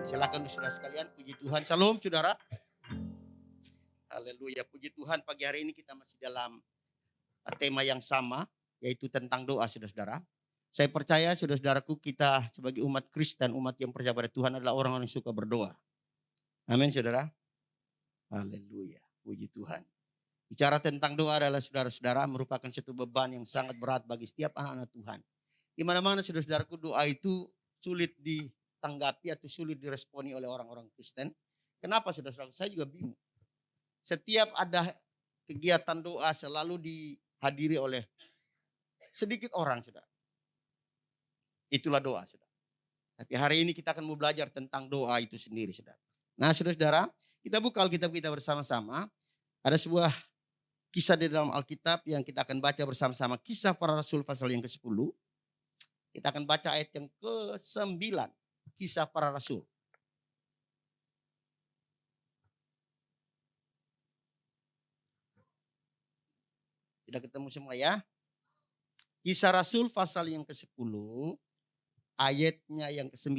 Amin. Silakan saudara sekalian, puji Tuhan. Salam saudara. Haleluya, puji Tuhan. Pagi hari ini kita masih dalam tema yang sama, yaitu tentang doa, saudara-saudara. Saya percaya saudara-saudaraku, kita sebagai umat Kristen, umat yang percaya pada Tuhan adalah orang-orang yang suka berdoa. Amin, saudara. Haleluya, puji Tuhan. Bicara tentang doa adalah saudara-saudara merupakan satu beban yang sangat berat bagi setiap anak-anak Tuhan. Di mana-mana saudara-saudaraku, doa itu sulit ditanggapi atau sulit diresponi oleh orang-orang Kristen. Kenapa saudara-saudara? Saya juga bingung. Setiap ada kegiatan doa selalu dihadiri oleh sedikit orang, saudara. Itulah doa, saudara. Tapi hari ini kita akan mau belajar tentang doa itu sendiri, saudara. Nah, saudara-saudara, kita buka Alkitab kita bersama-sama. Ada sebuah kisah di dalam Alkitab yang kita akan baca bersama-sama. Kisah Para Rasul pasal yang ke-10. Kita akan baca ayat yang ke-9. Kisah Para Rasul. Sudah ketemu semua ya? Kisah Rasul pasal yang ke-10. Ayatnya yang ke-9.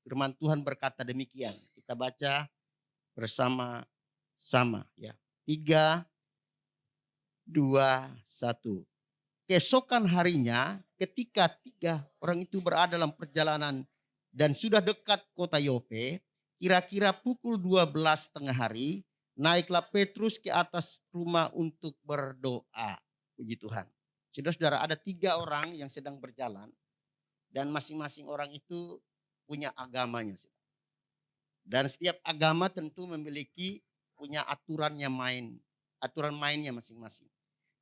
Firman Tuhan berkata demikian. Kita baca bersama-sama ya. 3, 2, 1. Keesokan harinya ketika 3 orang itu berada dalam perjalanan dan sudah dekat kota Yope, kira-kira pukul 12 tengah hari, naiklah Petrus ke atas rumah untuk berdoa. Puji Tuhan. Saudara-saudara, ada 3 orang yang sedang berjalan dan masing-masing orang itu punya agamanya. Dan setiap agama tentu memiliki punya aturan mainnya masing-masing.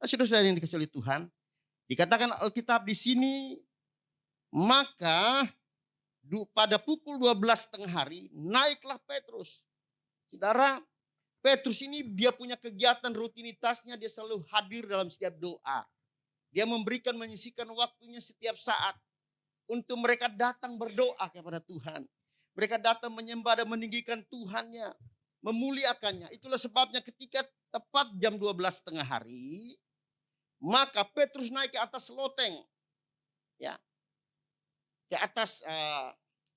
Nah, saudara-saudara yang dikasihi oleh Tuhan, dikatakan Alkitab di sini, maka pada pukul 12 tengah hari naiklah Petrus. Saudara, Petrus ini dia punya kegiatan rutinitasnya, dia selalu hadir dalam setiap doa. Dia memberikan menyisihkan waktunya setiap saat untuk mereka datang berdoa kepada Tuhan. Mereka datang menyembah dan meninggikan Tuhannya, memuliakannya. Itulah sebabnya ketika tepat jam 12 tengah hari, maka Petrus naik ke atas loteng, ya, ke atas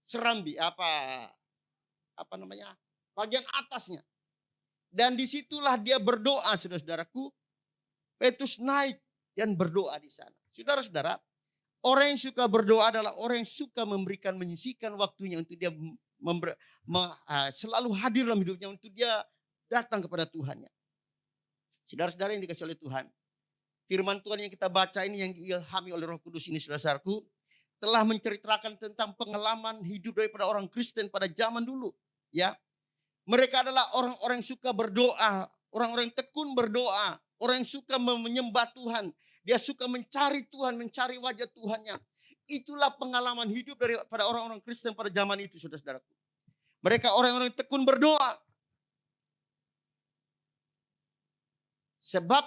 serambi bagian atasnya. Dan disitulah dia berdoa, saudara-saudaraku. Petrus naik dan berdoa di sana. Saudara-saudara, orang yang suka berdoa adalah orang yang suka memberikan menyisihkan waktunya untuk dia selalu hadir dalam hidupnya untuk dia datang kepada Tuhannya. Saudara-saudara yang dikasihi oleh Tuhan, firman Tuhan yang kita baca ini yang diilhami oleh Roh Kudus ini, saudara-saudaraku, telah menceritakan tentang pengalaman hidup daripada orang Kristen pada zaman dulu. Ya, mereka adalah orang-orang yang suka berdoa, orang-orang yang tekun berdoa, orang yang suka menyembah Tuhan. Dia suka mencari Tuhan, mencari wajah Tuhannya. Itulah pengalaman hidup daripada orang-orang Kristen pada zaman itu, saudara-saudaraku. Mereka orang-orang yang tekun berdoa. Sebab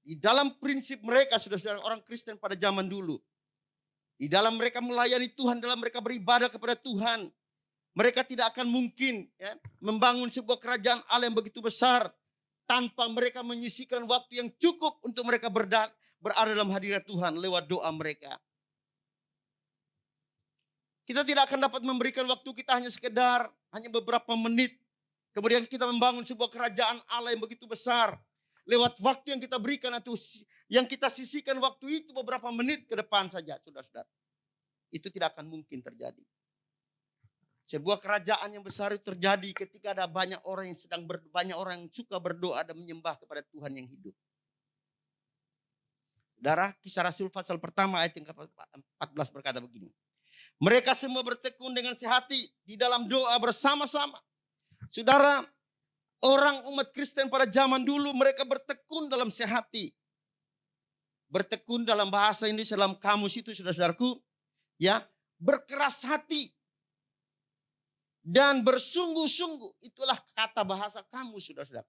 di dalam prinsip mereka, saudara-saudara, orang Kristen pada zaman dulu, di dalam mereka melayani Tuhan, dalam mereka beribadah kepada Tuhan, mereka tidak akan mungkin ya, membangun sebuah kerajaan Allah yang begitu besar tanpa mereka menyisihkan waktu yang cukup untuk mereka berada dalam hadirat Tuhan lewat doa mereka. Kita tidak akan dapat memberikan waktu kita hanya beberapa menit. Kemudian kita membangun sebuah kerajaan Allah yang begitu besar. Lewat waktu yang kita berikan atau yang kita sisihkan waktu itu beberapa menit ke depan saja, saudara-saudara. Itu tidak akan mungkin terjadi. Sebuah kerajaan yang besar itu terjadi ketika ada banyak orang yang suka berdoa dan menyembah kepada Tuhan yang hidup. Saudara, Kisah Rasul pasal pertama ayat yang ke-14 berkata begini. Mereka semua bertekun dengan sehati di dalam doa bersama-sama. Saudara, orang umat Kristen pada zaman dulu mereka bertekun dalam sehati. Bertekun dalam bahasa Indonesia dalam kamus itu, saudara-saudaraku, ya, berkeras hati dan bersungguh-sungguh. Itulah kata bahasa kamus, saudara-saudara.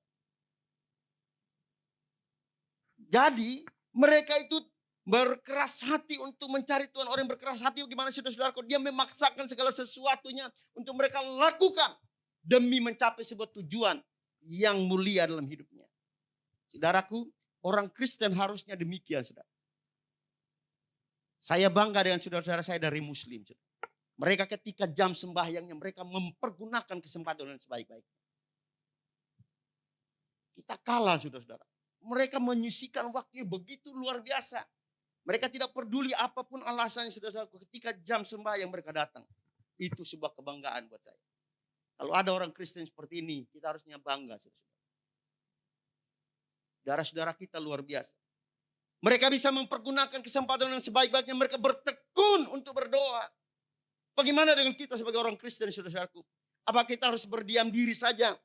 Jadi mereka itu berkeras hati untuk mencari Tuhan. Orang yang berkeras hati bagaimana, saudara-saudaraku? Dia memaksakan segala sesuatunya untuk mereka lakukan demi mencapai sebuah tujuan yang mulia dalam hidupnya. Saudaraku, orang Kristen harusnya demikian, saudara. Saya bangga dengan saudara-saudara saya dari Muslim. Saudara. Mereka ketika jam sembahyangnya mereka mempergunakan kesempatan dengan sebaik-baiknya. Kita kalah saudara-saudara. Mereka menyisihkan waktunya begitu luar biasa. Mereka tidak peduli apapun alasannya saudara-saudara. Ketika jam sembahyang mereka datang. Itu sebuah kebanggaan buat saya. Kalau ada orang Kristen seperti ini, kita harusnya bangga saudara-saudara. Saudara-saudara kita luar biasa. Mereka bisa mempergunakan kesempatan yang sebaik-baiknya. Mereka bertekun untuk berdoa. Bagaimana dengan kita sebagai orang Kristen saudara-saudaraku? Apa kita harus berdiam diri saja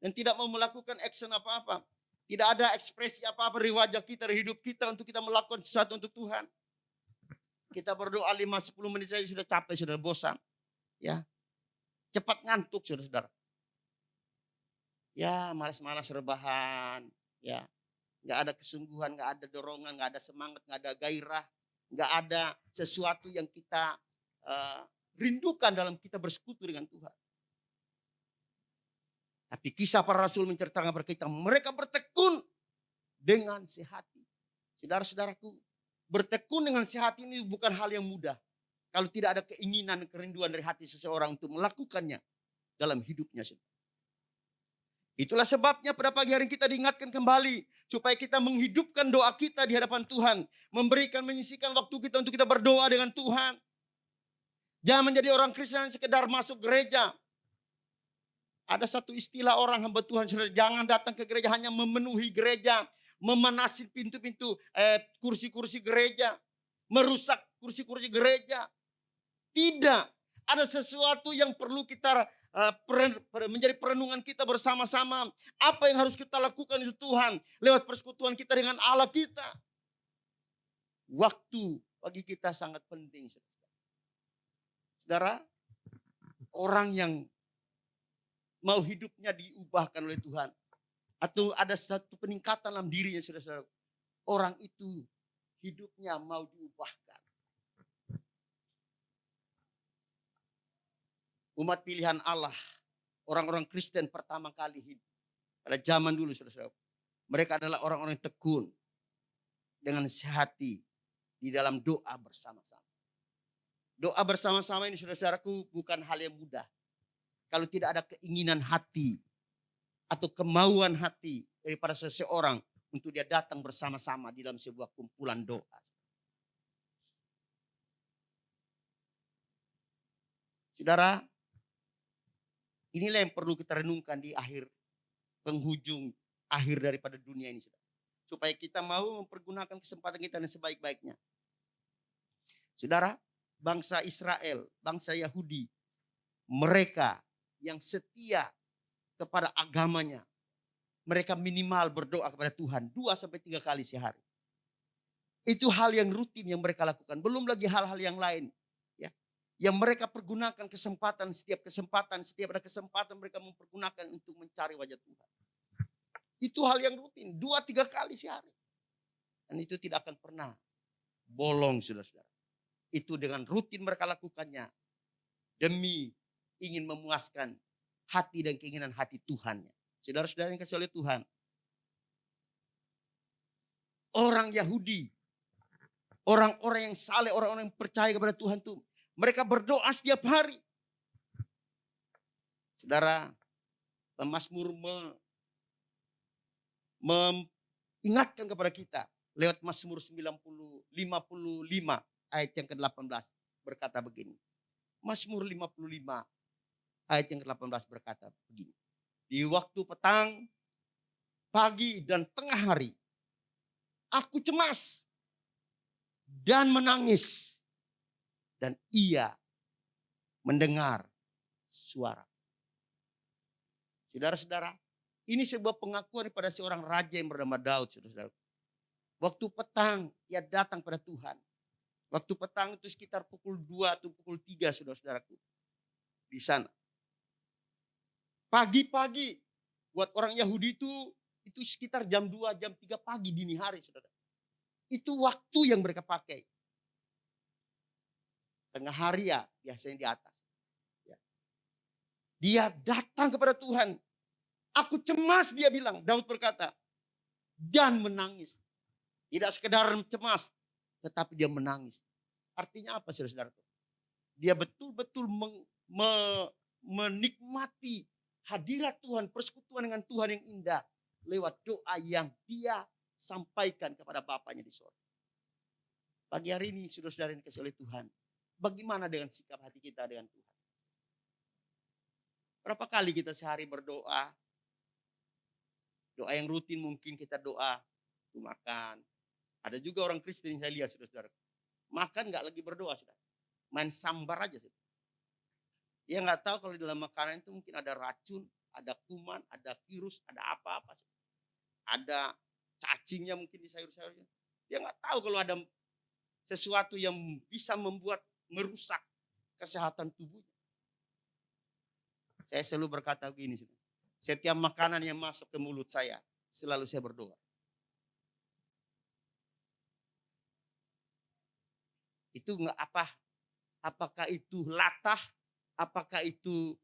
dan tidak mau melakukan action apa-apa? Tidak ada ekspresi apa-apa di wajah kita, di hidup kita untuk kita melakukan sesuatu untuk Tuhan. Kita berdoa 5-10 menit saja sudah capek, sudah bosan. Ya, cepat ngantuk saudara-saudara. Ya, malas-malas rebahan. Ya, nggak ada kesungguhan, nggak ada dorongan, nggak ada semangat, nggak ada gairah, nggak ada sesuatu yang kita rindukan dalam kita bersekutu dengan Tuhan. Tapi kisah para rasul menceritakan kepada kita, mereka bertekun dengan sehati. Saudara-saudaraku, bertekun dengan sehati ini bukan hal yang mudah. Kalau tidak ada keinginan, kerinduan dari hati seseorang untuk melakukannya dalam hidupnya. Itulah sebabnya pada pagi hari kita diingatkan kembali. Supaya kita menghidupkan doa kita di hadapan Tuhan. Memberikan, menyisihkan waktu kita untuk kita berdoa dengan Tuhan. Jangan menjadi orang Kristen yang sekedar masuk gereja. Ada satu istilah orang hamba Tuhan. Jangan datang ke gereja hanya memenuhi gereja. Memanasin pintu-pintu kursi-kursi gereja. Merusak kursi-kursi gereja. Tidak. Ada sesuatu yang perlu kita menjadi perenungan kita bersama-sama. Apa yang harus kita lakukan itu Tuhan. Lewat persekutuan kita dengan Allah kita. Waktu bagi kita sangat penting. Saudara, orang yang mau hidupnya diubahkan oleh Tuhan. Atau ada satu peningkatan dalam dirinya saudara-saudara. Orang itu hidupnya mau diubahkan. Umat pilihan Allah. Orang-orang Kristen pertama kali hidup. Pada zaman dulu saudara-saudara. Mereka adalah orang-orang yang tekun. Dengan sehati. Di dalam doa bersama-sama. Doa bersama-sama ini saudara-saudaraku bukan hal yang mudah. Kalau tidak ada keinginan hati atau kemauan hati daripada seseorang untuk dia datang bersama-sama di dalam sebuah kumpulan doa. Saudara, inilah yang perlu kita renungkan di akhir penghujung akhir daripada dunia ini. Supaya kita mau mempergunakan kesempatan kita yang sebaik-baiknya. Saudara, bangsa Israel, bangsa Yahudi, mereka yang setia kepada agamanya, mereka minimal berdoa kepada Tuhan 2-3 kali sehari. Itu hal yang rutin yang mereka lakukan. Belum lagi hal-hal yang lain. Ya, yang mereka pergunakan kesempatan, setiap ada kesempatan mereka mempergunakan untuk mencari wajah Tuhan. Itu hal yang rutin, 2-3 kali sehari. Dan itu tidak akan pernah bolong saudara-saudara. Itu dengan rutin mereka lakukannya. Demi ingin memuaskan hati dan keinginan hati Tuhannya. Saudara-saudara yang kasih oleh Tuhan. Orang Yahudi. Orang-orang yang saleh, orang-orang yang percaya kepada Tuhan itu. Mereka berdoa setiap hari. Saudara, pemazmur mengingatkan kepada kita. Lewat Mazmur 55 ayat yang ke-18 berkata begini. Mazmur 55 ayat yang ke-18 berkata begini. Di waktu petang, pagi dan tengah hari, aku cemas dan menangis. Dan ia mendengar suara. Saudara-saudara, ini sebuah pengakuan pada seorang raja yang bernama Daud. Saudara-saudara. Waktu petang, ia datang pada Tuhan. Waktu petang itu sekitar pukul 2 atau pukul 3 saudara-saudaraku. Di sana. Pagi-pagi buat orang Yahudi itu sekitar jam 2, jam 3 pagi dini hari saudara. Itu waktu yang mereka pakai. Tengah hari ya biasanya di atas. Ya. Dia datang kepada Tuhan. Aku cemas dia bilang. Daud berkata. Dan menangis. Tidak sekedar cemas. Tetapi dia menangis. Artinya apa saudara-saudara? Dia betul-betul menikmati hadirat Tuhan, persekutuan dengan Tuhan yang indah lewat doa yang dia sampaikan kepada Bapaknya di sorga. Pagi hari ini saudara-saudara yang dikasihi oleh Tuhan, bagaimana dengan sikap hati kita dengan Tuhan? Berapa kali kita sehari berdoa? Doa yang rutin mungkin kita doa, makan. Ada juga orang Kristen yang saya lihat saudara-saudara, makan nggak lagi berdoa sudah, main sambar aja sudah. Dia nggak tahu kalau di dalam makanan itu mungkin ada racun, ada kuman, ada virus, ada apa-apa. Ada cacingnya mungkin di sayur-sayurnya. Dia nggak tahu kalau ada sesuatu yang bisa membuat merusak kesehatan tubuhnya. Saya selalu berkata begini, setiap makanan yang masuk ke mulut saya, selalu saya berdoa. Itu nggak apa, apakah itu latah, apakah itu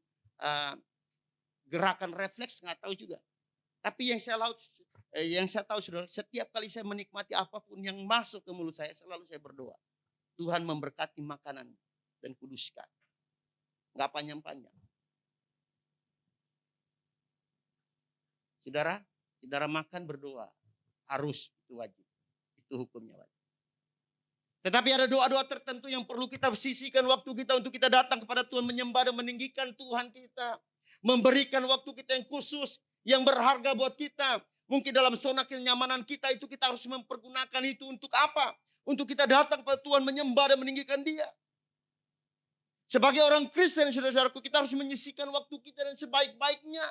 gerakan refleks, nggak tahu juga. Tapi yang saya tahu saudara, setiap kali saya menikmati apapun yang masuk ke mulut saya, selalu saya berdoa. Tuhan memberkati makanan dan kuduskan. Nggak panjang-panjang. Saudara makan berdoa. Harus, itu wajib. Itu hukumnya wajib. Tetapi ada doa-doa tertentu yang perlu kita sisihkan waktu kita untuk kita datang kepada Tuhan, menyembah dan meninggikan Tuhan kita. Memberikan waktu kita yang khusus, yang berharga buat kita. Mungkin dalam zona kenyamanan kita itu kita harus mempergunakan itu untuk apa? Untuk kita datang kepada Tuhan, menyembah dan meninggikan Dia. Sebagai orang Kristen, saudara-saudaraku, kita harus menyisihkan waktu kita dan sebaik-baiknya.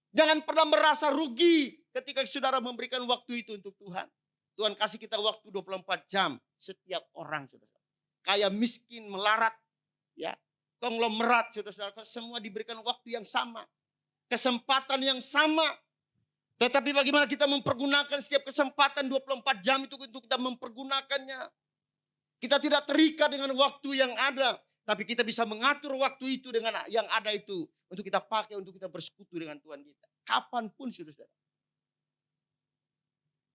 Jangan pernah merasa rugi ketika saudara memberikan waktu itu untuk Tuhan. Tuhan kasih kita waktu 24 jam setiap orang, saudara. Kaya, miskin, melarat, ya, konglomerat, saudara-saudara, semua diberikan waktu yang sama, kesempatan yang sama. Tetapi bagaimana kita mempergunakan setiap kesempatan 24 jam itu untuk kita mempergunakannya. Kita tidak terikat dengan waktu yang ada, tapi kita bisa mengatur waktu itu dengan yang ada itu untuk kita pakai, untuk kita bersekutu dengan Tuhan kita. Kapanpun, saudara-saudara.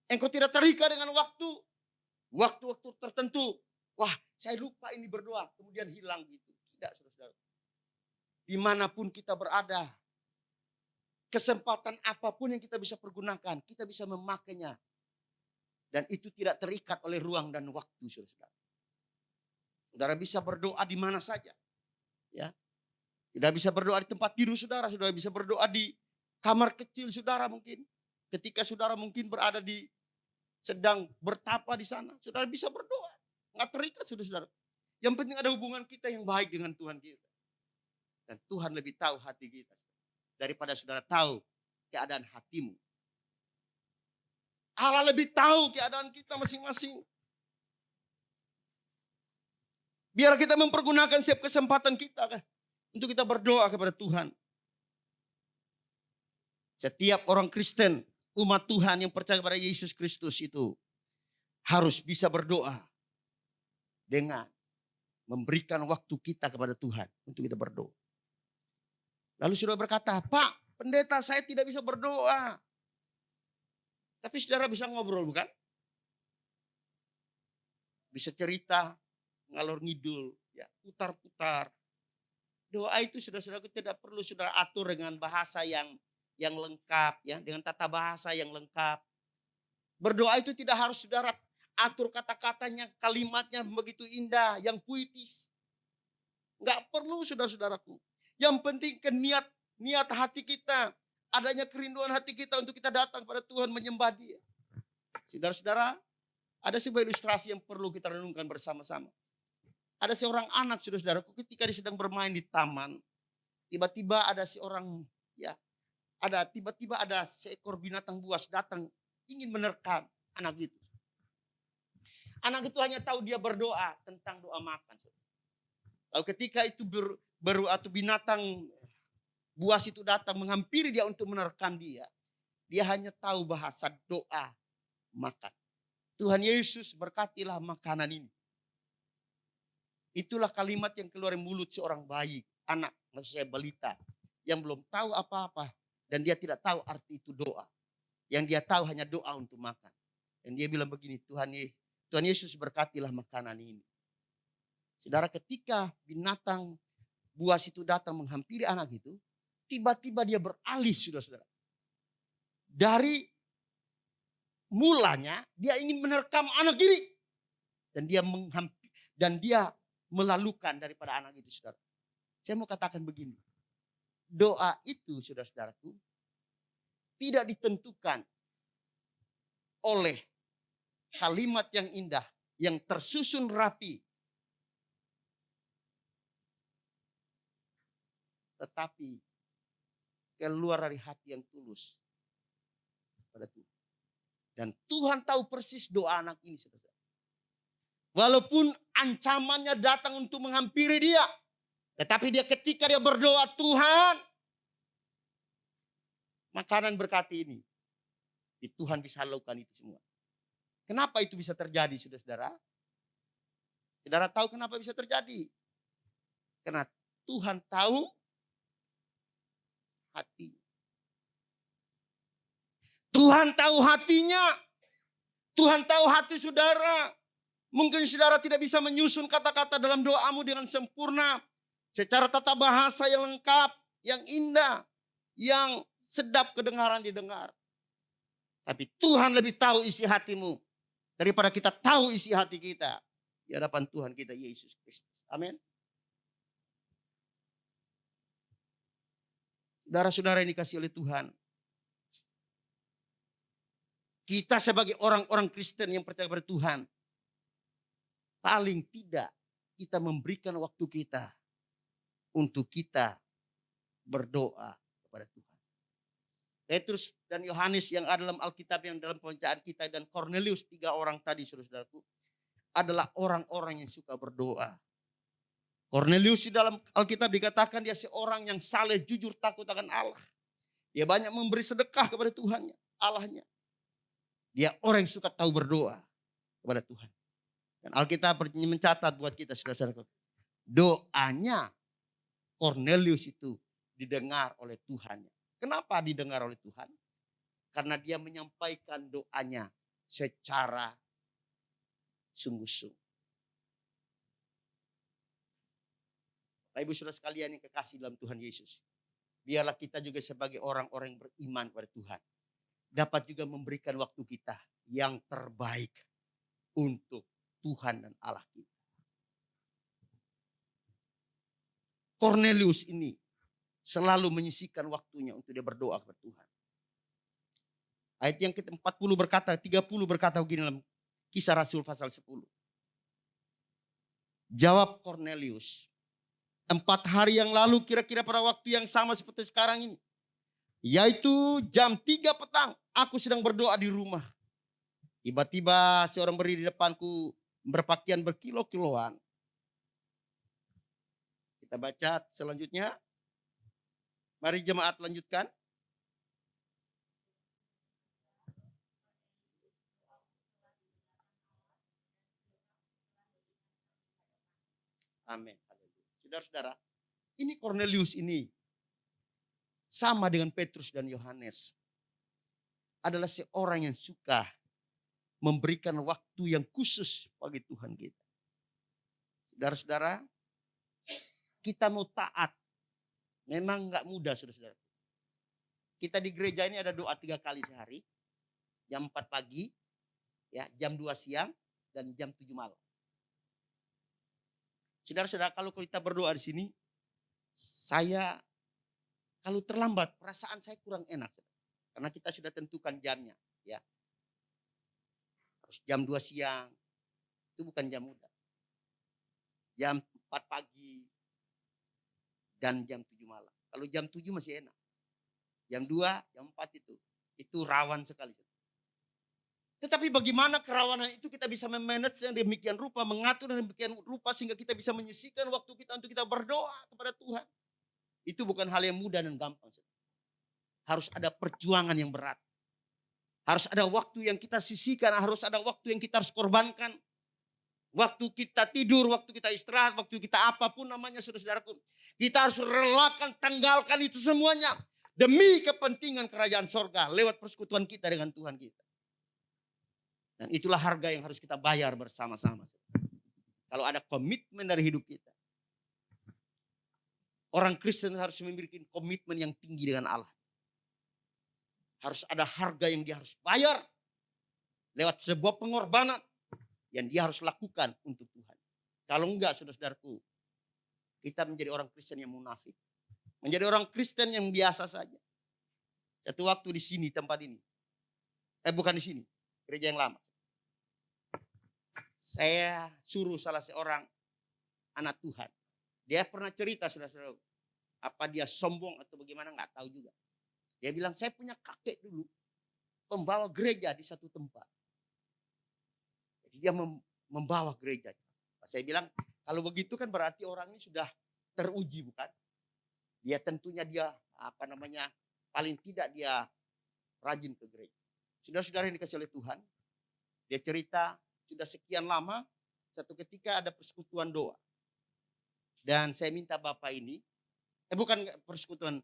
Engkau tidak terikat dengan waktu-waktu tertentu. Wah, saya lupa ini berdoa, kemudian hilang gitu. Tidak, saudara-saudara. Dimanapun kita berada, kesempatan apapun yang kita bisa pergunakan, kita bisa memakainya. Dan itu tidak terikat oleh ruang dan waktu, saudara-saudara. Saudara bisa berdoa di mana saja. Ya. Tidak bisa berdoa di tempat tidur saudara, saudara bisa berdoa di kamar kecil saudara mungkin. Ketika saudara mungkin berada sedang bertapa di sana, saudara bisa berdoa. Nggak terikat, saudara-saudara. Yang penting ada hubungan kita yang baik dengan Tuhan kita. Dan Tuhan lebih tahu hati kita daripada saudara tahu keadaan hatimu. Allah lebih tahu keadaan kita masing-masing. Biar kita mempergunakan setiap kesempatan kita kan, untuk kita berdoa kepada Tuhan. Setiap orang Kristen, umat Tuhan yang percaya kepada Yesus Kristus itu harus bisa berdoa dengan memberikan waktu kita kepada Tuhan untuk kita berdoa. Lalu saudara berkata, Pak, pendeta saya tidak bisa berdoa. Tapi saudara bisa ngobrol bukan? Bisa cerita, ngalor ngidul, ya, putar-putar. Doa itu saudara-saudara tidak perlu saudara atur dengan bahasa yang lengkap, ya, dengan tata bahasa yang lengkap. Berdoa itu tidak harus saudara atur kata-katanya, kalimatnya begitu indah, yang puitis. Enggak perlu saudara-saudaraku. Yang penting niat hati kita, adanya kerinduan hati kita untuk kita datang pada Tuhan menyembah Dia. Saudara-saudara, ada sebuah ilustrasi yang perlu kita renungkan bersama-sama. Ada seorang anak, saudara-saudaraku, ketika dia sedang bermain di taman, tiba-tiba ada tiba-tiba ada seekor binatang buas datang ingin menerkam anak itu. Anak itu hanya tahu dia berdoa tentang doa makan. Lalu ketika itu binatang buas itu datang menghampiri dia untuk menerkam dia, dia hanya tahu bahasa doa makan. Tuhan Yesus berkatilah makanan ini. Itulah kalimat yang keluar dari mulut seorang bayi, anak, maksud saya balita, yang belum tahu apa-apa dan dia tidak tahu arti itu doa. Yang dia tahu hanya doa untuk makan. Dan dia bilang begini, Tuhan Yesus berkatilah makanan ini. Saudara, ketika binatang buas itu datang menghampiri anak itu, tiba-tiba dia beralih, saudara-saudara. Dari mulanya dia ingin menerkam anak ini dan dia melalukan daripada anak itu, saudara. Saya mau katakan begini, doa itu, saudara-saudaraku, tidak ditentukan oleh kalimat yang indah, yang tersusun rapi, tetapi keluar dari hati yang tulus pada Tuhan. Dan Tuhan tahu persis doa anak ini, saudara. Walaupun ancamannya datang untuk menghampiri dia, tetapi ketika dia berdoa, Tuhan, makanan berkati ini, Tuhan bisa lakukan itu semua. Kenapa itu bisa terjadi, saudara-saudara? Saudara tahu kenapa bisa terjadi? Karena Tuhan tahu hati. Tuhan tahu hatinya. Tuhan tahu hati saudara. Mungkin saudara tidak bisa menyusun kata-kata dalam doamu dengan sempurna. Secara tata bahasa yang lengkap, yang indah, yang sedap kedengaran didengar. Tapi Tuhan lebih tahu isi hatimu daripada kita tahu isi hati kita di hadapan Tuhan kita Yesus Kristus. Amin. Saudara-saudara yang dikasihi oleh Tuhan, kita sebagai orang-orang Kristen yang percaya kepada Tuhan, paling tidak kita memberikan waktu kita untuk kita berdoa kepada Tuhan. Petrus dan Yohanes yang ada dalam Alkitab, yang dalam pembacaan kita, dan Kornelius, 3 orang tadi, saudara-saudaraku, adalah orang-orang yang suka berdoa. Kornelius di dalam Alkitab dikatakan dia seorang yang saleh, jujur, takut akan Allah. Dia banyak memberi sedekah kepada Tuhannya, Allahnya. Dia orang yang suka tahu berdoa kepada Tuhan. Dan Alkitab mencatat buat kita, saudara-saudara, doanya Kornelius itu didengar oleh Tuhannya. Kenapa didengar oleh Tuhan? Karena dia menyampaikan doanya secara sungguh-sungguh. Bapak Ibu saudara sekalian yang kekasih dalam Tuhan Yesus, biarlah kita juga sebagai orang-orang yang beriman kepada Tuhan dapat juga memberikan waktu kita yang terbaik untuk Tuhan dan Allah kita. Kornelius ini selalu menyisihkan waktunya untuk dia berdoa kepada Tuhan. Ayat yang ke-40 berkata, 30 berkata begini dalam Kisah Rasul pasal 10. Jawab Kornelius, 4 hari yang lalu kira-kira pada waktu yang sama seperti sekarang ini, yaitu jam 3 petang, aku sedang berdoa di rumah. Tiba-tiba seorang berdiri di depanku berpakaian berkilo-kiloan. Kita baca selanjutnya. Mari jemaat lanjutkan. Amin. Saudara-saudara, ini Kornelius ini sama dengan Petrus dan Yohanes. Adalah seorang yang suka memberikan waktu yang khusus bagi Tuhan kita. Saudara-saudara, kita mau taat. Memang enggak mudah, saudara-saudara. Kita di gereja ini ada doa 3 kali sehari. Jam 4 pagi, ya, jam 2 siang, dan jam 7 malam. Saudara-saudara, kalau kita berdoa di sini, saya kalau terlambat perasaan saya kurang enak. Karena kita sudah tentukan jamnya, ya. Harus jam 2 siang. Itu bukan jam mudah. Jam 4 pagi dan jam 7 malam. Kalau jam 7 masih enak. Jam 2, jam 4 itu rawan sekali. Tetapi bagaimana kerawanan itu kita bisa memanage yang demikian rupa, mengatur yang demikian rupa sehingga kita bisa menyisihkan waktu kita untuk kita berdoa kepada Tuhan. Itu bukan hal yang mudah dan gampang. Harus ada perjuangan yang berat. Harus ada waktu yang kita sisihkan, harus ada waktu yang kita harus korbankan. Waktu kita tidur, waktu kita istirahat, waktu kita apapun namanya, saudara-saudaraku. Kita harus relakan, tanggalkan itu semuanya. Demi kepentingan kerajaan sorga lewat persekutuan kita dengan Tuhan kita. Dan itulah harga yang harus kita bayar bersama-sama. Kalau ada komitmen dari hidup kita. Orang Kristen harus memiliki komitmen yang tinggi dengan Allah. Harus ada harga yang dia harus bayar. Lewat sebuah pengorbanan yang dia harus lakukan untuk Tuhan. Kalau enggak, saudara-saudaraku, kita menjadi orang Kristen yang munafik. Menjadi orang Kristen yang biasa saja. Satu waktu di sini, tempat ini. Bukan di sini, gereja yang lama. Saya suruh salah seorang anak Tuhan. Dia pernah cerita, saudara-saudara. Apa dia sombong atau bagaimana, nggak tahu juga. Dia bilang, saya punya kakek dulu. Pembawa gereja di satu tempat. Jadi dia membawa gereja. Saya bilang, kalau begitu kan berarti orang ini sudah teruji, bukan? Dia tentunya paling tidak dia rajin ke gereja. Saudara-saudara yang dikasih oleh Tuhan, dia cerita sudah sekian lama, satu ketika ada persekutuan doa. Dan saya minta Bapak ini, bukan persekutuan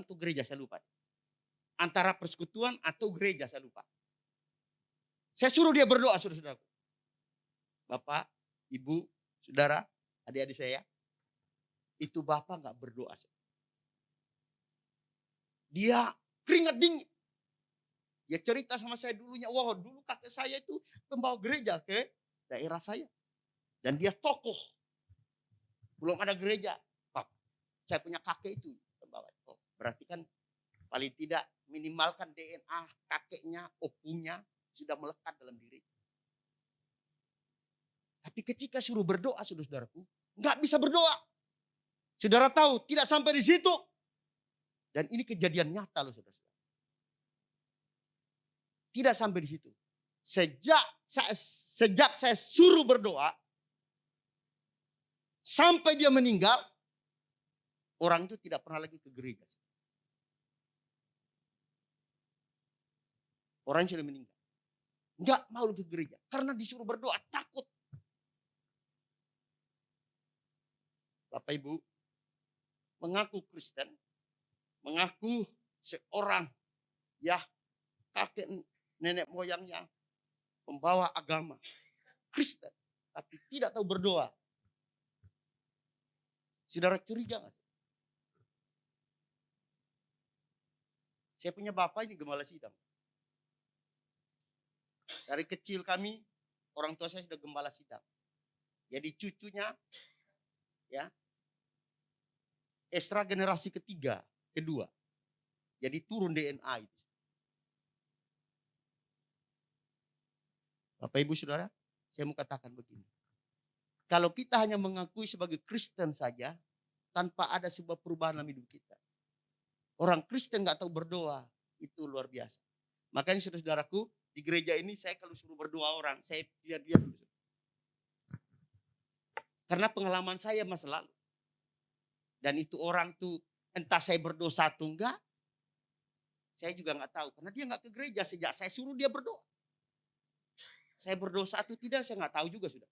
itu gereja, saya lupa. Antara persekutuan atau gereja, saya lupa. Saya suruh dia berdoa, saudara-saudaraku. Bapak, Ibu, Saudara, adik-adik saya, itu Bapak gak berdoa. Dia keringat dingin. Dia cerita sama saya dulunya, wah dulu kakek saya itu pembawa gereja ke daerah saya. Dan dia tokoh. Belum ada gereja. Pak, saya punya kakek itu pembawa. Oh, berarti kan paling tidak minimalkan DNA kakeknya, opunya sudah melekat dalam diri. Tapi ketika suruh berdoa, saudara-saudaraku, nggak bisa berdoa. Saudara tahu, tidak sampai di situ. Dan ini kejadian nyata loh, saudara-saudara. Tidak sampai di situ. Sejak saya suruh berdoa, sampai dia meninggal, orang itu tidak pernah lagi ke gereja. Orang yang sudah meninggal. Enggak mau ke gereja. Karena disuruh berdoa, takut. Bapak Ibu, mengaku Kristen, mengaku seorang kakek nenek moyangnya pembawa agama Kristen, tapi tidak tahu berdoa. Saudara curiga nggak? Saya punya bapak ini gembala sidang. Dari kecil kami, orang tua saya sudah gembala sidang. Jadi cucunya, Esra generasi kedua. Jadi turun DNA itu. Bapak Ibu Saudara, saya mau katakan begini. Kalau kita hanya mengakui sebagai Kristen saja, tanpa ada sebuah perubahan dalam hidup kita. Orang Kristen gak tahu berdoa, itu luar biasa. Makanya saudara-saudaraku, di gereja ini saya kalau suruh berdoa orang, saya lihat dulu. Karena pengalaman saya masa lalu. Dan itu orang tuh, entah saya berdosa atau enggak, saya juga gak tahu. Karena dia gak ke gereja sejak saya suruh dia berdoa. Saya berdosa atau tidak, saya gak tahu juga sudah.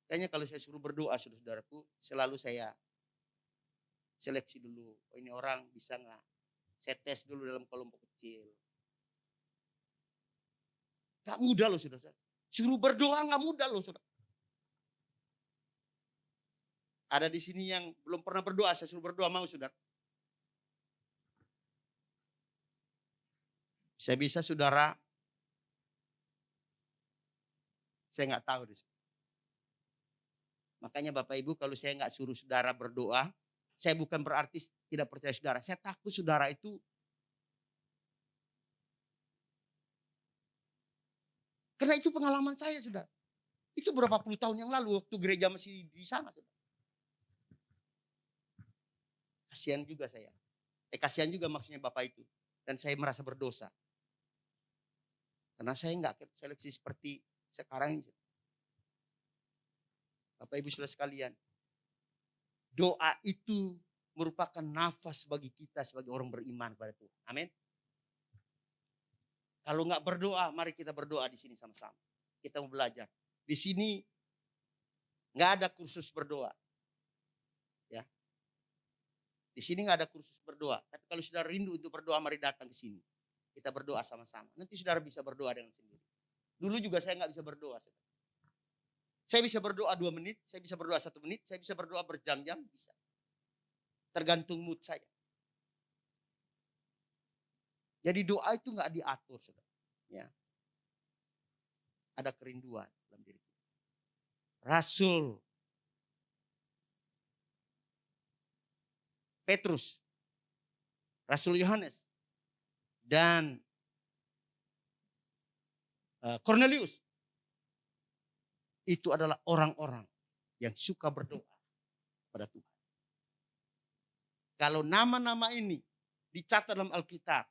Kayaknya kalau saya suruh berdoa, saudara-saudaraku, selalu saya seleksi dulu. Oh, ini orang bisa nggak? Saya tes dulu dalam kelompok kecil. Gak mudah loh, saudara. Suruh berdoa gak mudah loh, saudara. Ada di sini yang belum pernah berdoa, saya suruh berdoa, mau saudara? Bisa-bisa saudara, saya nggak tahu. Makanya Bapak Ibu, kalau saya nggak suruh saudara berdoa, saya bukan berarti tidak percaya saudara. Saya takut saudara itu, karena itu pengalaman saya, saudara. Itu berapa puluh tahun yang lalu waktu gereja masih di sana, saudara. Kasihan juga saya. Kasihan juga maksudnya Bapak itu. Dan saya merasa berdosa. Karena saya nggak seleksi seperti sekarang ini. Bapak Ibu Saudara sekalian, doa itu merupakan nafas bagi kita sebagai orang beriman kepada Tuhan. Amin. Kalau nggak berdoa, mari kita berdoa di sini sama-sama. Kita mau belajar. Di sini nggak ada kursus berdoa. Ya. Di sini nggak ada kursus berdoa. Tapi kalau saudara rindu untuk berdoa, mari datang ke sini. Kita berdoa sama-sama. Nanti saudara bisa berdoa dengan sendiri. Dulu juga saya nggak bisa berdoa. Saya bisa berdoa 2 menit, saya bisa berdoa 1 menit, saya bisa berdoa berjam-jam, bisa. Tergantung mood saya. Jadi doa itu nggak diatur, saudara. Ya. Ada kerinduan dalam diri kita. Rasul Petrus, Rasul Yohanes, dan Cornelius. Itu adalah orang-orang yang suka berdoa pada Tuhan. Kalau nama-nama ini dicatat dalam Alkitab,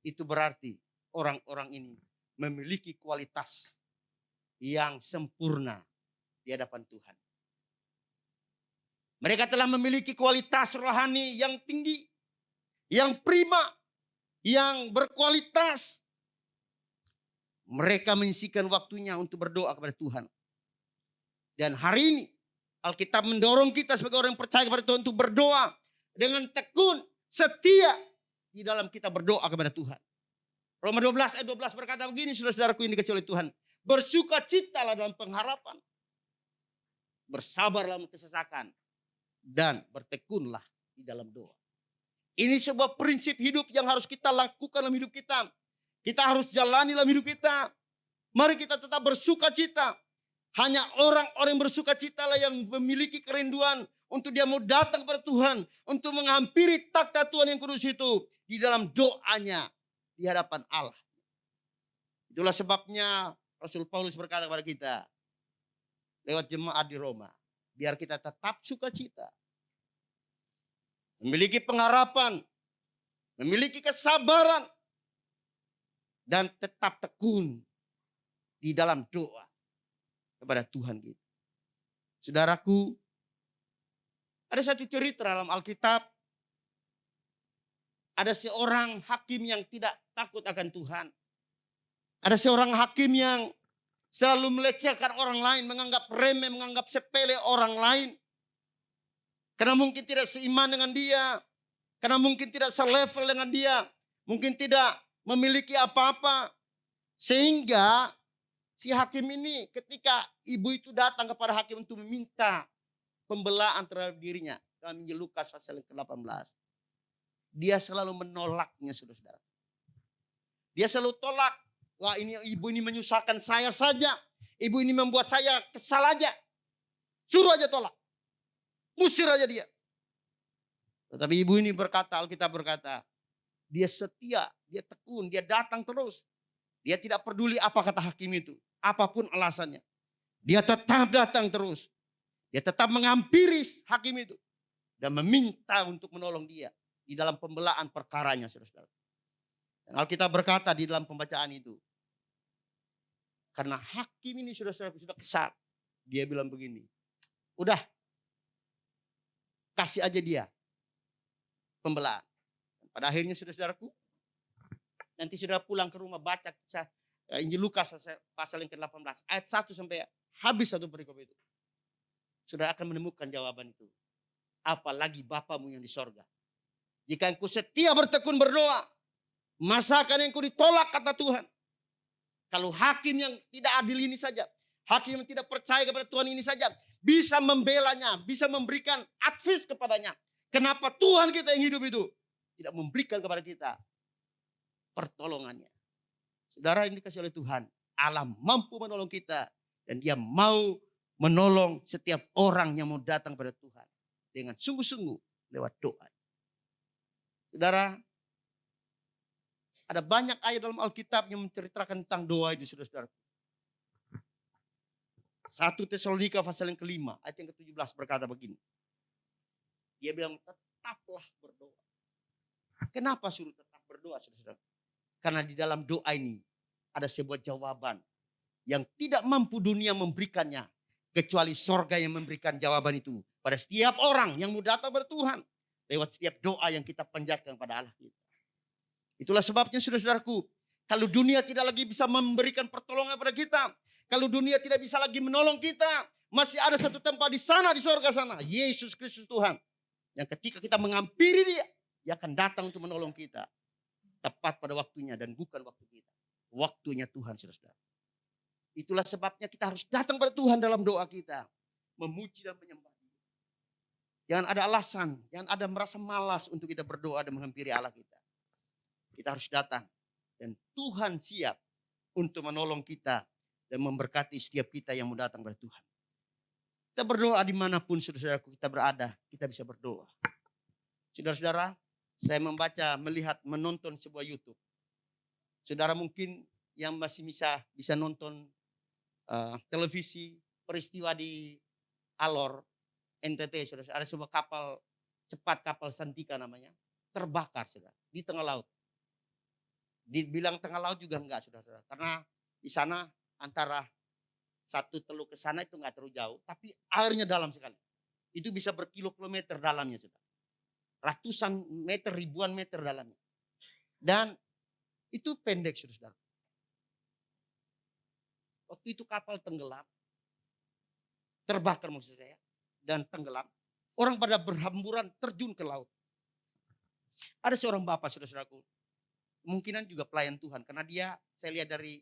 itu berarti orang-orang ini memiliki kualitas yang sempurna di hadapan Tuhan. Mereka telah memiliki kualitas rohani yang tinggi, yang prima, yang berkualitas. Mereka menyisihkan waktunya untuk berdoa kepada Tuhan. Dan hari ini Alkitab mendorong kita sebagai orang yang percaya kepada Tuhan untuk berdoa dengan tekun, setia di dalam kita berdoa kepada Tuhan. Roma 12 ayat 12 berkata begini, saudara-saudaraku yang dikasihi oleh Tuhan. Bersukacitalah dalam pengharapan. Bersabarlah dalam kesesakan. Dan bertekunlah di dalam doa. Ini sebuah prinsip hidup yang harus kita lakukan dalam hidup kita. Kita harus jalani dalam hidup kita. Mari kita tetap bersukacita. Hanya orang-orang yang bersukacita lah yang memiliki kerinduan untuk dia mau datang kepada Tuhan, untuk menghampiri takhta Tuhan yang kudus itu di dalam doanya di hadapan Allah. Itulah sebabnya Rasul Paulus berkata kepada kita lewat jemaat di Roma, biar kita tetap sukacita, memiliki pengharapan, memiliki kesabaran, dan tetap tekun di dalam doa kepada Tuhan kita. Saudaraku, ada satu cerita dalam Alkitab. Ada seorang hakim yang tidak takut akan Tuhan. Ada seorang hakim yang selalu melecehkan orang lain, menganggap remeh, menganggap sepele orang lain. Karena mungkin tidak seiman dengan dia, karena mungkin tidak selevel dengan dia, mungkin tidak memiliki apa-apa. Sehingga si hakim ini ketika ibu itu datang kepada hakim untuk meminta pembelaan terhadap dirinya. Dalam Injil Lukas pasal ke-18. Dia selalu menolaknya, saudara-saudara. Dia selalu tolak. Wah, ini ibu ini menyusahkan saya saja. Ibu ini membuat saya kesal aja. Suruh aja tolak. Usir aja dia. Tetapi ibu ini berkata, Alkitab berkata, dia setia, dia tekun, dia datang terus. Dia tidak peduli apa kata hakim itu. Apapun alasannya. Dia tetap datang terus. Dia tetap menghampiri hakim itu. Dan meminta untuk menolong dia. Di dalam pembelaan perkaranya, saudara-saudara. Dan Alkitab berkata di dalam pembacaan itu. Karena hakim ini saudara-saudara sudah kesal. Dia bilang begini. Udah. Kasih aja dia pembelaan. Pada akhirnya saudara-saudaraku. Nanti saudara pulang ke rumah baca kisah Injil Lukas pasal yang ke-18. Ayat 1 sampai habis satu perikop itu. Saudara akan menemukan jawaban itu. Apalagi Bapamu yang di sorga. Jika engkau setia bertekun berdoa, masakan engkau ditolak kata Tuhan. Kalau hakim yang tidak adil ini saja, hakim yang tidak percaya kepada Tuhan ini saja, bisa membelanya, bisa memberikan advice kepadanya. Kenapa Tuhan kita yang hidup itu tidak memberikan kepada kita pertolongannya. Saudara ini dikasih oleh Tuhan, Allah mampu menolong kita. Dan dia mau menolong setiap orang yang mau datang pada Tuhan. Dengan sungguh-sungguh lewat doa. Saudara, ada banyak ayat dalam Alkitab yang menceritakan tentang doa itu, saudara-saudara. 1 Tesalonika pasal yang ke-5, ayat yang ke-17 berkata begini. Dia bilang, tetaplah berdoa. Kenapa suruh tetap berdoa, saudara-saudara? Karena di dalam doa ini ada sebuah jawaban yang tidak mampu dunia memberikannya. Kecuali sorga yang memberikan jawaban itu pada setiap orang yang mau datang pada Tuhan. Lewat setiap doa yang kita panjatkan pada Allah kita. Itulah sebabnya saudara-saudaraku. Kalau dunia tidak lagi bisa memberikan pertolongan pada kita. Kalau dunia tidak bisa lagi menolong kita. Masih ada satu tempat di sana, di sorga sana. Yesus Kristus Tuhan. Yang ketika kita menghampiri dia. Dia akan datang untuk menolong kita. tepat pada waktunya dan bukan waktu kita. Waktunya Tuhan, saudara-saudara. Itulah sebabnya kita harus datang pada Tuhan dalam doa kita. Memuji dan menyembah. Jangan ada alasan, jangan ada merasa malas untuk kita berdoa dan menghampiri Allah kita. Kita harus datang. Dan Tuhan siap untuk menolong kita dan memberkati setiap kita yang mau datang pada Tuhan. Kita berdoa dimanapun saudara-saudaraku kita berada, kita bisa berdoa. Saudara-saudara, saya melihat, menonton sebuah YouTube. Saudara mungkin yang masih bisa nonton televisi, peristiwa di Alor, NTT, saudara. Ada sebuah kapal cepat, kapal Santika namanya, terbakar, saudara, di tengah laut. Dibilang tengah laut juga enggak, saudara. Karena di sana antara satu teluk ke sana itu enggak terlalu jauh, tapi airnya dalam sekali. Itu bisa berkilo-kilometer dalamnya, saudara. Ratusan meter, ribuan meter dalamnya. Dan itu pendek, saudara. Waktu itu kapal tenggelam, terbakar maksud saya, dan tenggelam. Orang pada berhamburan terjun ke laut. Ada seorang bapak, saudara-saudaraku, kemungkinan juga pelayan Tuhan. Karena saya lihat dari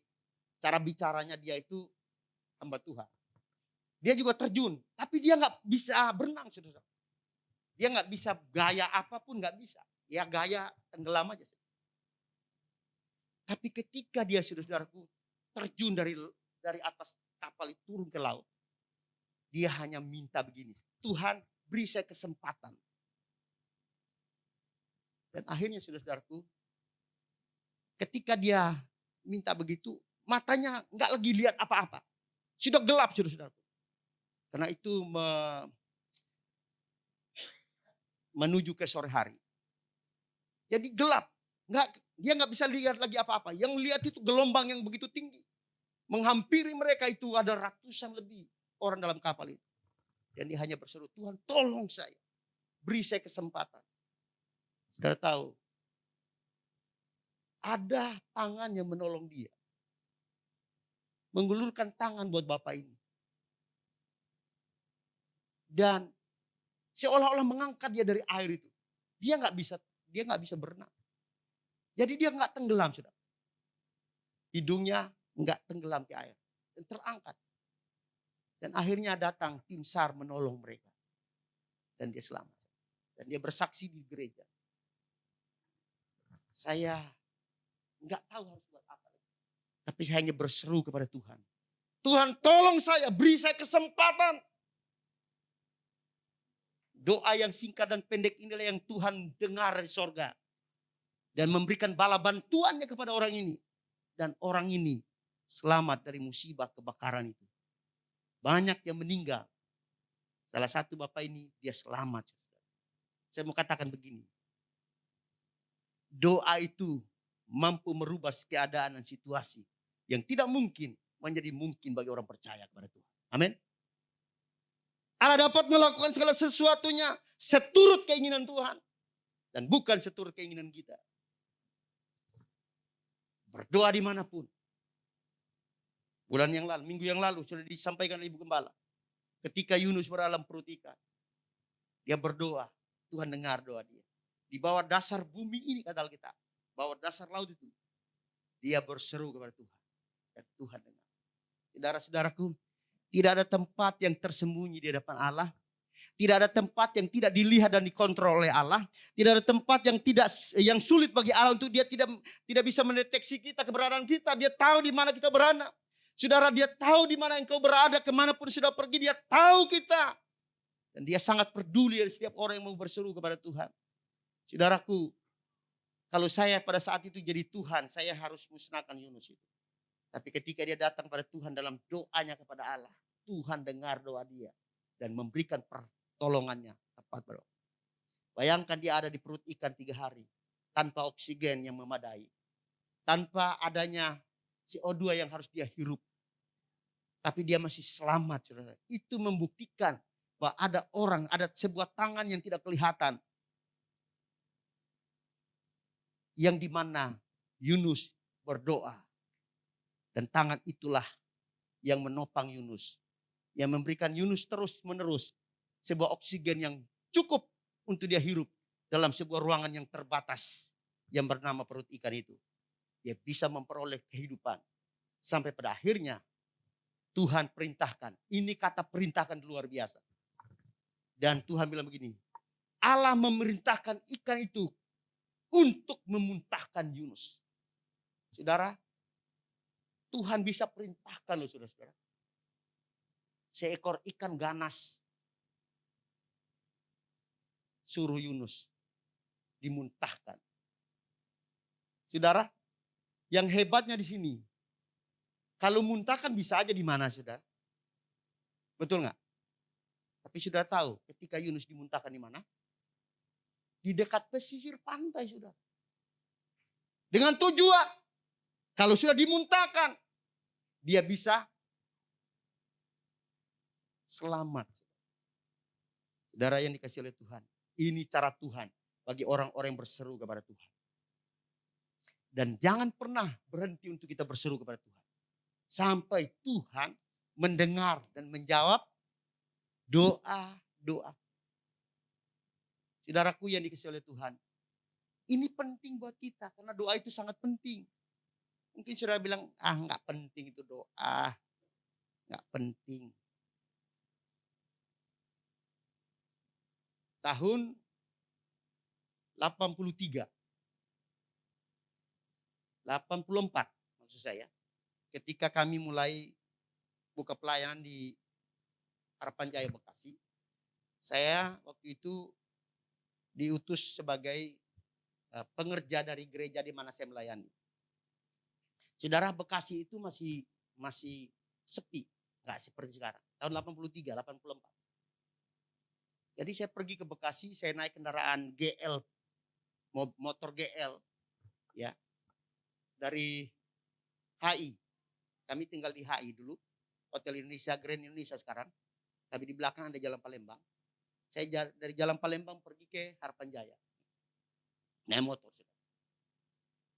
cara bicaranya, dia itu hamba Tuhan. Dia juga terjun, tapi dia nggak bisa berenang, saudara. Dia nggak bisa gaya apapun, nggak bisa. Ya gaya tenggelam aja. Tapi ketika dia, saudara-saudaraku, terjun dari atas kapal itu turun ke laut. Dia hanya minta begini, Tuhan beri saya kesempatan. Dan akhirnya saudara-saudaraku, ketika dia minta begitu, matanya nggak lagi lihat apa-apa. Sudah gelap saudara-saudaraku. Karena itu menuju ke sore hari. Jadi gelap. Dia nggak bisa lihat lagi apa-apa. Yang lihat itu gelombang yang begitu tinggi. Menghampiri mereka itu ada ratusan lebih orang dalam kapal itu. Dan dia hanya berseru, Tuhan tolong saya. Beri saya kesempatan. Saudara tahu, ada tangan yang menolong dia. Menggulurkan tangan buat Bapak ini. Dan seolah-olah mengangkat dia dari air itu. Dia nggak bisa berenang. Jadi dia nggak tenggelam, saudara. Hidungnya nggak tenggelam ke air. Dan terangkat. Dan akhirnya datang tim SAR menolong mereka. Dan dia selamat. Dan dia bersaksi di gereja. Saya nggak tahu harus buat apa. Tapi saya hanya berseru kepada Tuhan. Tuhan tolong saya, beri saya kesempatan. Doa yang singkat dan pendek inilah yang Tuhan dengar di sorga. Dan memberikan bala bantuannya kepada orang ini. Dan orang ini selamat dari musibah kebakaran itu. Banyak yang meninggal. Salah satu bapak ini dia selamat. Saya mau katakan begini. Doa itu mampu merubah keadaan dan situasi yang tidak mungkin menjadi mungkin bagi orang percaya kepada Tuhan. Amin. Allah dapat melakukan segala sesuatunya seturut keinginan Tuhan. Dan bukan seturut keinginan kita. Berdoa dimanapun. Minggu yang lalu sudah disampaikan oleh Ibu Gembala. Ketika Yunus berada dalam perut ikan. Dia berdoa. Tuhan dengar doa dia. Di bawah dasar bumi ini kata Alkitab. Bawah dasar laut itu. Dia berseru kepada Tuhan. Dan Tuhan dengar. Saudara-saudaraku. Tidak ada tempat yang tersembunyi di hadapan Allah. Tidak ada tempat yang tidak dilihat dan dikontrol oleh Allah. Tidak ada tempat yang sulit bagi Allah untuk dia tidak bisa mendeteksi kita, keberadaan kita. Dia tahu di mana kita berada. Saudara, dia tahu di mana engkau berada, kemanapun sudah pergi, dia tahu kita. Dan dia sangat peduli dari setiap orang yang mau berseru kepada Tuhan. Saudaraku, kalau saya pada saat itu jadi Tuhan, saya harus musnahkan Yunus itu. Tapi ketika dia datang pada Tuhan dalam doanya kepada Allah, Tuhan dengar doa dia dan memberikan pertolongannya tepat berdoa. Bayangkan dia ada di perut ikan 3 hari tanpa oksigen yang memadai, tanpa adanya CO2 yang harus dia hirup. Tapi dia masih selamat, saudara. Itu membuktikan bahwa ada sebuah tangan yang tidak kelihatan. Yang dimana Yunus berdoa. Dan tangan itulah yang menopang Yunus. Yang memberikan Yunus terus menerus sebuah oksigen yang cukup untuk dia hirup dalam sebuah ruangan yang terbatas. yang bernama perut ikan itu. Dia bisa memperoleh kehidupan. Sampai pada akhirnya Tuhan perintahkan. Ini kata perintahkan luar biasa. Dan Tuhan bilang begini, Allah memerintahkan ikan itu untuk memuntahkan Yunus. Saudara, Tuhan bisa perintahkan loh saudara-saudara. Seekor ikan ganas suruh Yunus dimuntahkan. Saudara, yang hebatnya di sini, kalau muntahkan bisa aja di mana saudara? Betul nggak? Tapi saudara tahu ketika Yunus dimuntahkan di mana? Di dekat pesisir pantai saudara. Dengan tujuan, kalau sudah dimuntahkan, dia bisa selamat. Saudara yang dikasih oleh Tuhan. Ini cara Tuhan bagi orang-orang yang berseru kepada Tuhan. Dan jangan pernah berhenti untuk kita berseru kepada Tuhan. Sampai Tuhan mendengar dan menjawab doa-doa. Saudaraku yang dikasih oleh Tuhan. Ini penting buat kita karena doa itu sangat penting. Mungkin saudara bilang, enggak penting itu doa. Enggak penting. Tahun 83. 84 maksud saya. Ketika kami mulai buka pelayanan di Harapan Jaya Bekasi. Saya waktu itu diutus sebagai pengerja dari gereja di mana saya melayani. Saudara, Bekasi itu masih sepi. Enggak seperti sekarang. Tahun 83, 84. Jadi saya pergi ke Bekasi, saya naik kendaraan GL, motor GL. Ya, dari HI. Kami tinggal di HI dulu. Hotel Indonesia, Grand Indonesia sekarang. Tapi di belakang ada Jalan Palembang. Saya dari Jalan Palembang pergi ke Harapan Jaya. Naik motor.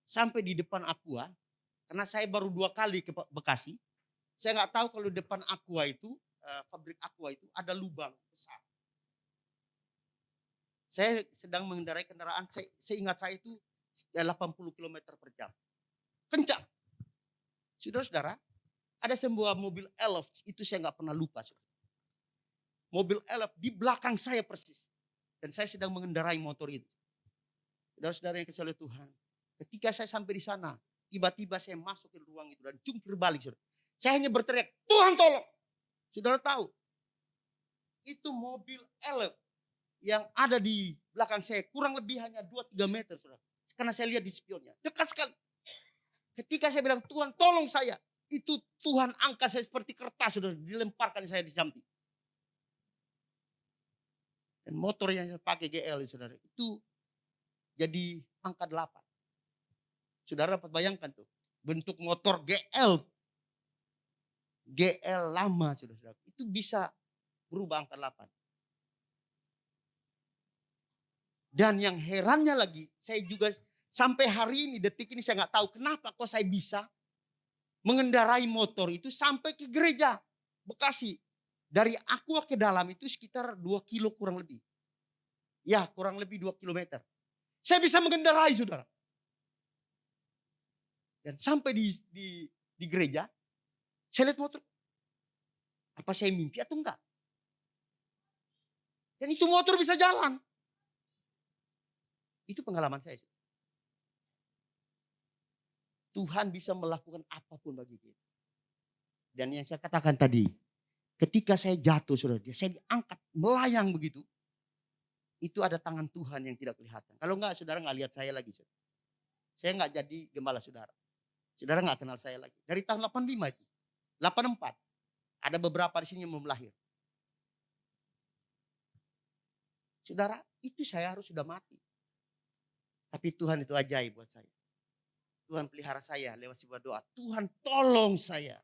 Sampai di depan Aqua. Karena saya baru 2 kali ke Bekasi. Saya nggak tahu kalau depan Aqua itu, pabrik Aqua itu ada lubang besar. Saya sedang mengendarai kendaraan, seingat saya itu 80 km per jam. Kencang. Saudara-saudara, ada sebuah mobil elf, itu saya nggak pernah lupa. Mobil elf di belakang saya persis. Dan saya sedang mengendarai motor itu. Saudara-saudara yang kasih oleh Tuhan. Ketika saya sampai di sana, tiba-tiba saya masuk ke ruang itu dan jungkir balik. Saudara. Saya hanya berteriak, Tuhan tolong. Saudara tahu, itu mobil elf yang ada di belakang saya kurang lebih hanya 2-3 meter. Saudara. Karena saya lihat di spionnya, dekat sekali. Ketika saya bilang, Tuhan tolong saya. Itu Tuhan angkat saya seperti kertas, sudah dilemparkan saya di samping. Dan motor yang saya pakai GL, saudara, itu jadi angka 8. Saudara dapat bayangkan tuh, bentuk motor GL lama, saudara, itu bisa berubah angka 8. Dan yang herannya lagi, saya juga sampai hari ini, detik ini saya nggak tahu kenapa kok saya bisa mengendarai motor itu sampai ke gereja Bekasi. Dari Aqua ke dalam itu sekitar 2 kilo kurang lebih. Ya kurang lebih 2 kilometer. Saya bisa mengendarai saudara. Dan sampai di gereja, saya lihat motor. Apa saya mimpi atau enggak? Dan itu motor bisa jalan. Itu pengalaman saya. Tuhan bisa melakukan apapun bagi kita. Dan yang saya katakan tadi, ketika saya jatuh, saudara, saya diangkat melayang begitu. Itu ada tangan Tuhan yang tidak kelihatan. Kalau enggak, saudara enggak lihat saya lagi. Saudara. Saya enggak jadi gembala saudara. Saudara enggak kenal saya lagi. Dari tahun 85 itu. 84. Ada beberapa di sini yang belum lahir. Saudara, itu saya harus sudah mati. Tapi Tuhan itu ajaib buat saya. Tuhan pelihara saya lewat sebuah doa. Tuhan tolong saya.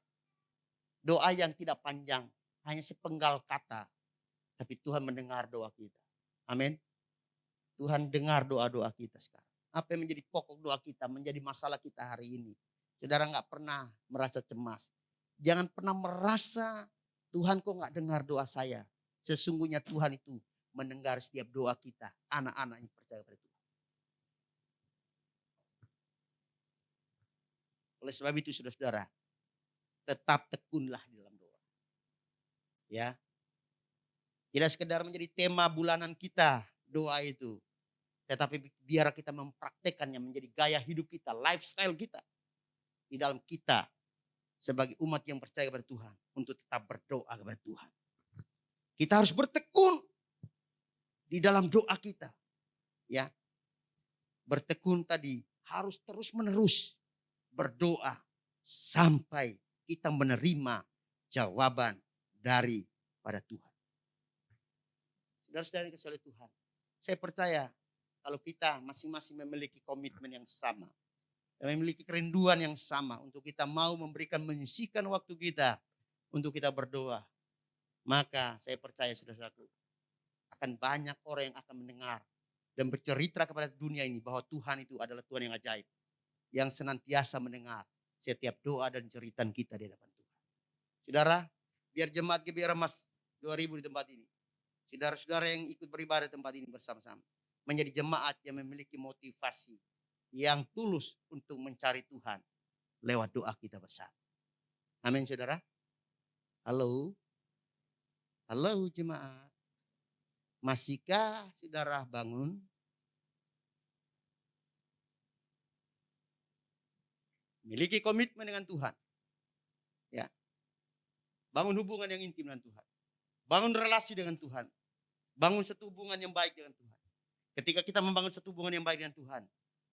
Doa yang tidak panjang. Hanya sepenggal kata. Tapi Tuhan mendengar doa kita. Amin. Tuhan dengar doa-doa kita sekarang. Apa yang menjadi pokok doa kita, menjadi masalah kita hari ini. Saudara gak pernah merasa cemas. Jangan pernah merasa Tuhan kok gak dengar doa saya. Sesungguhnya Tuhan itu mendengar setiap doa kita. Anak-anak yang percaya pada Tuhan. Oleh sebab itu saudara-saudara, tetap tekunlah di dalam doa. Ya, tidak sekedar menjadi tema bulanan kita doa itu, tetapi biar kita mempraktekannya menjadi gaya hidup kita, lifestyle kita di dalam kita sebagai umat yang percaya kepada Tuhan untuk tetap berdoa kepada Tuhan. Kita harus bertekun di dalam doa kita. Ya, bertekun tadi harus terus-menerus berdoa sampai kita menerima jawaban daripada Tuhan. Saudara-saudara yang kasih oleh Tuhan, saya percaya kalau kita masing-masing memiliki komitmen yang sama, memiliki kerinduan yang sama untuk kita mau menyisihkan waktu kita untuk kita berdoa, maka saya percaya saudara-saudaraku, akan banyak orang yang akan mendengar dan bercerita kepada dunia ini bahwa Tuhan itu adalah Tuhan yang ajaib, yang senantiasa mendengar setiap doa dan jeritan kita di hadapan Tuhan. Saudara, biar jemaat GBI Remas 2000 di tempat ini, saudara-saudara yang ikut beribadah di tempat ini bersama-sama, menjadi jemaat yang memiliki motivasi yang tulus untuk mencari Tuhan lewat doa kita bersama. Amin saudara. Halo. Halo jemaat. Masihkah saudara bangun? Miliki komitmen dengan Tuhan. Ya. Bangun hubungan yang intim dengan Tuhan. Bangun relasi dengan Tuhan. Bangun satu hubungan yang baik dengan Tuhan. Ketika kita membangun satu hubungan yang baik dengan Tuhan,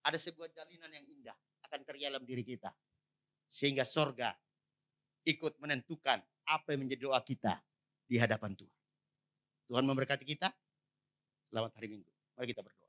ada sebuah jalinan yang indah akan terjadi dalam diri kita. Sehingga sorga ikut menentukan apa yang menjadi doa kita di hadapan Tuhan. Tuhan memberkati kita. Selamat hari Minggu. Mari kita berdoa.